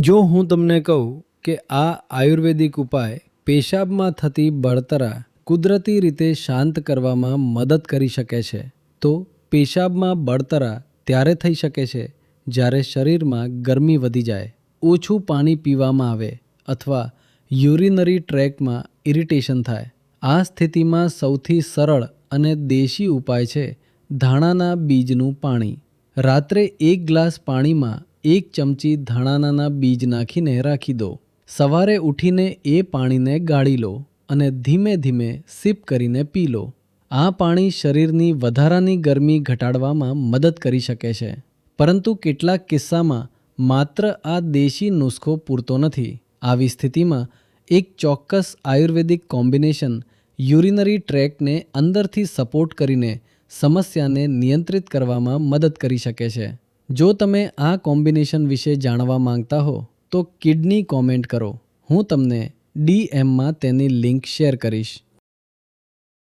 જો હું તમને કહું કે આ આયુર્વેદિક ઉપાય પેશાબમાં થતી બળતરા કુદરતી રીતે શાંત કરવામાં મદદ કરી શકે છે, તો પેશાબમાં બળતરા ત્યારે થઈ શકે છે જ્યારે શરીરમાં ગરમી વધી જાય, ઓછું પાણી પીવામાં આવે અથવા યુરિનરી ટ્રેકમાં ઇરિટેશન થાય. આ સ્થિતિમાં સૌથી સરળ અને દેશી ઉપાય છે ધાણાના બીજનું પાણી. રાત્રે 1 ગ્લાસ પાણીમાં 1 ચમચી ધાણાના બીજ નાખીને રાખી દો. સવારે ઉઠીને એ પાણીને ગાળી લો અને ધીમે ધીમે સિપ કરીને પી લો. આ પાણી શરીરની વધારાની ગરમી ઘટાડવામાં મદદ કરી શકે છે. પરંતુ કેટલાક કિસ્સામાં માત્ર આ દેશી નુસ્ખો પૂરતો નથી. આવી સ્થિતિમાં એક ચોક્કસ આયુર્વેદિક કોમ્બિનેશન યુરિનરી ટ્રેકને અંદરથી સપોર્ટ કરીને સમસ્યાને નિયંત્રિત કરવામાં મદદ કરી શકે છે. જો તમે આ કોમ્બિનેશન વિશે જાણવા માંગતા હો તો કિડની કોમેન્ટ કરો. હું તમને DMમાં તેની લિંક શેર કરીશ.